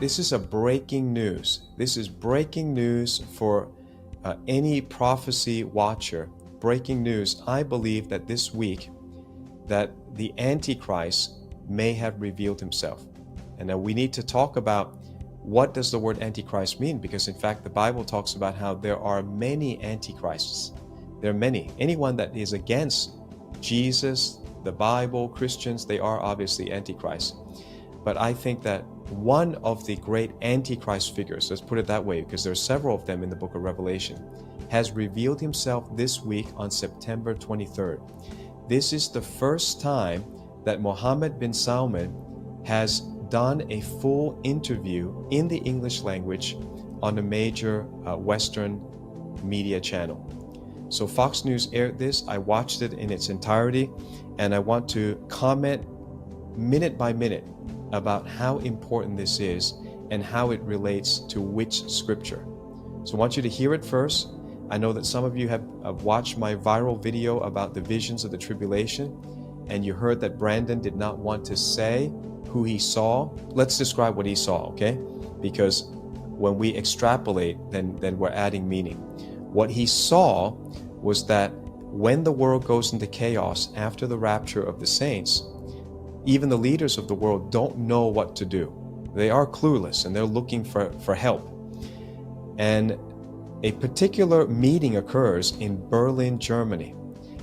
this is a breaking news. This is breaking news for any prophecy watcher. Breaking news. I believe that this week that the Antichrist may have revealed himself. And now we need to talk about what does the word Antichrist mean, because in fact the Bible talks about how there are many Antichrists. There are many. Anyone that is against Jesus, the Bible, Christians, they are obviously Antichrist. But I think that one of the great Antichrist figures, let's put it that way, because there are several of them in the book of Revelation, has revealed himself this week on September 23rd. This is the first time that Mohammed bin Salman has done a full interview in the English language on a major Western media channel. So Fox News aired this. I watched it in its entirety, and I want to comment minute by minute about how important this is and how it relates to which scripture. So I want you to hear it first. I know that some of you have watched my viral video about the visions of the tribulation, and you heard that Brandon did not want to say who he saw. Let's describe what he saw, okay? Because when we extrapolate, then we're adding meaning. What he saw was that when the world goes into chaos after the rapture of the saints, even the leaders of the world don't know what to do. They are clueless and they're looking for help. And a particular meeting occurs in Berlin, Germany.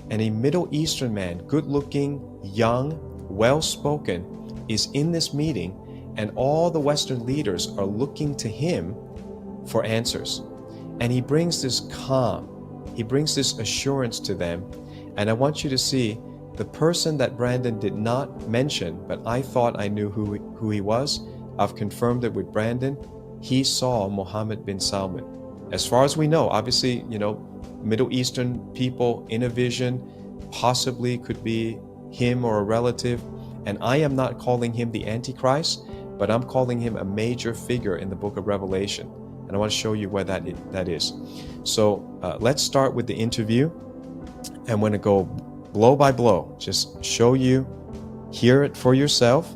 And a Middle Eastern man, good-looking, young, well-spoken, is in this meeting, and all the Western leaders are looking to him for answers. And he brings this calm, he brings this assurance to them. And I want you to see the person that Brandon did not mention, but I thought I knew who he was. I've confirmed it with Brandon. He saw Mohammed bin Salman. As far as we know, obviously, Middle Eastern people in a vision, possibly could be him or a relative. And I am not calling him the Antichrist, but I'm calling him a major figure in the book of Revelation. And I want to show you where that is. So let's start with the interview. I'm going to go blow by blow, just show you, hear it for yourself.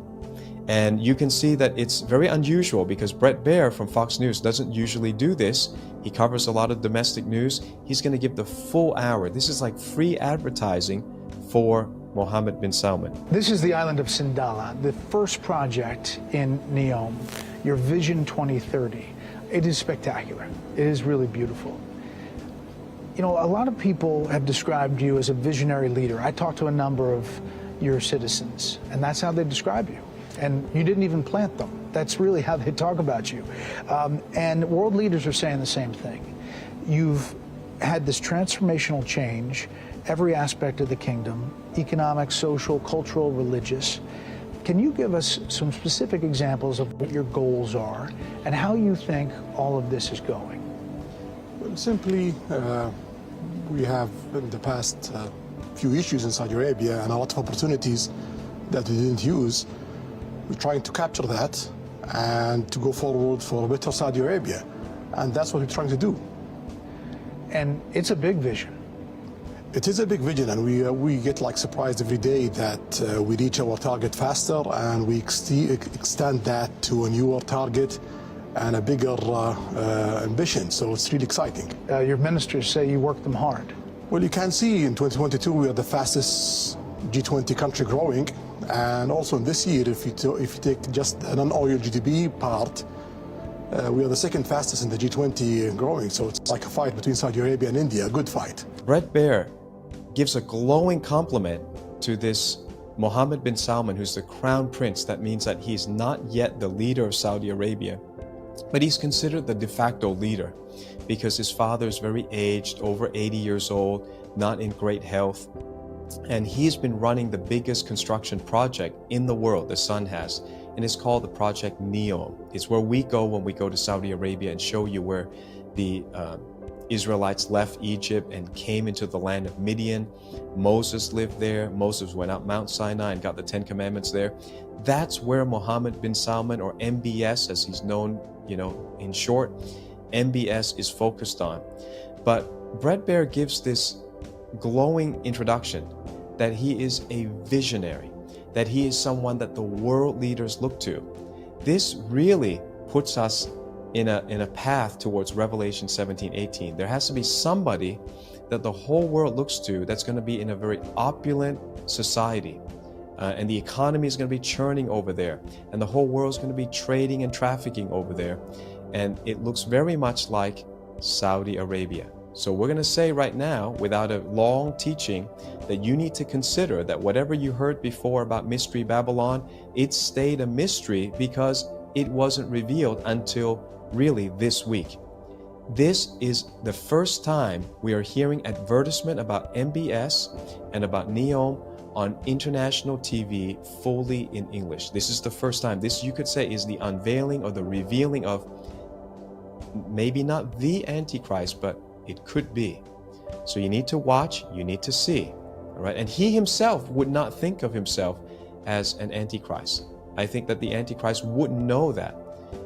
And you can see that it's very unusual because Bret Baier from Fox News doesn't usually do this. He covers a lot of domestic news. He's going to give the full hour. This is like free advertising for Mohammed bin Salman. This is the island of Sindala, the first project in Neom, your Vision 2030. It is spectacular. It is really beautiful. A lot of people have described you as a visionary leader. I talked to a number of your citizens, and that's how they describe you. And you didn't even plant them. That's really how they talk about you. And world leaders are saying the same thing. You've had this transformational change, every aspect of the kingdom, economic, social, cultural, religious. Can you give us some specific examples of what your goals are and how you think all of this is going? Well, simply, we have in the past few issues in Saudi Arabia and a lot of opportunities that we didn't use. We're trying to capture that and to go forward for a better Saudi Arabia. And that's what we're trying to do. And it's a big vision. It is a big vision, and we get surprised every day that we reach our target faster, and we extend that to a newer target and a bigger ambition. So it's really exciting. Your ministers say you work them hard. Well, you can see in 2022 we are the fastest G20 country growing, and also in this year, if you take just the non-oil GDP part, we are the second fastest in the G20 growing. So it's like a fight between Saudi Arabia and India, a good fight. Bret Baier gives a glowing compliment to this Mohammed bin Salman, who's the crown prince. That means that he's not yet the leader of Saudi Arabia, but he's considered the de facto leader because his father is very aged, over 80 years old, not in great health. And he's been running the biggest construction project in the world, the sun has, and it's called the Project Neom. It's where we go when we go to Saudi Arabia and show you where the Israelites left Egypt and came into the land of Midian. Moses lived there. Moses went out Mount Sinai and got the 10 Commandments there. That's where Mohammed bin Salman, or MBS as he's known, in short, MBS is focused on. But Bret Baier gives this glowing introduction that he is a visionary, that he is someone that the world leaders look to. This really puts us in a path towards Revelation 17:18. There has to be somebody that the whole world looks to that's going to be in a very opulent society. And the economy is going to be churning over there. And the whole world is going to be trading and trafficking over there. And it looks very much like Saudi Arabia. So we're going to say right now, without a long teaching, that you need to consider that whatever you heard before about Mystery Babylon, it stayed a mystery because it wasn't revealed until really this week. This is the first time we are hearing advertisement about MBS and about NEOM on international TV fully in English. This is the first time. This, you could say, is the unveiling or the revealing of maybe not the Antichrist, but it could be. So you need to watch, you need to see, all right? And he himself would not think of himself as an Antichrist. I think that the Antichrist wouldn't know that.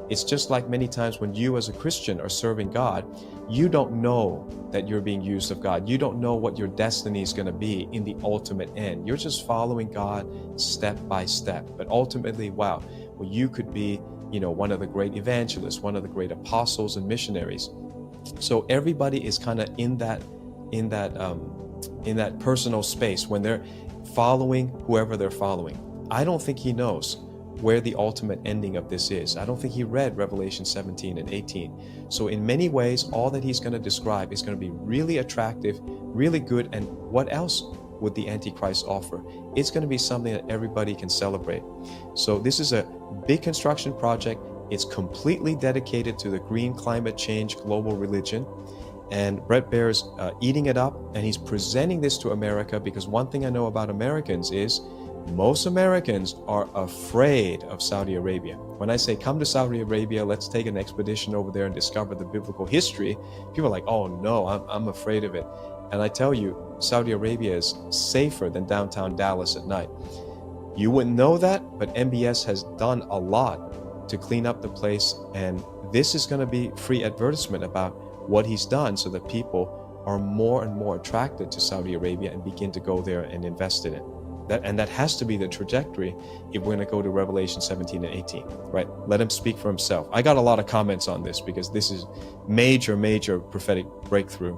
It's just like many times when you as a Christian are serving God, you don't know that you're being used of God. You don't know what your destiny is going to be in the ultimate end. You're just following God step by step. But ultimately, wow, well, you could be, one of the great evangelists, one of the great apostles and missionaries. So everybody is kind of in that personal space when they're following whoever they're following. I don't think he knows where the ultimate ending of this is. I don't think he read Revelation 17 and 18. So in many ways, all that he's going to describe is going to be really attractive, really good. And what else would the Antichrist offer? It's going to be something that everybody can celebrate. So this is a big construction project. It's completely dedicated to the green climate change global religion. And Brett Baer's eating it up, and he's presenting this to America, because one thing I know about Americans is most Americans are afraid of Saudi Arabia. When I say come to Saudi Arabia, let's take an expedition over there and discover the biblical history, people are like, oh no, I'm afraid of it. And I tell you, Saudi Arabia is safer than downtown Dallas at night. You wouldn't know that, but MBS has done a lot to clean up the place, and this is going to be free advertisement about what he's done so that people are more and more attracted to Saudi Arabia and begin to go there and invest in it. That has to be the trajectory if we're going to go to Revelation 17 and 18, right? Let him speak for himself. I got a lot of comments on this because this is major prophetic breakthrough.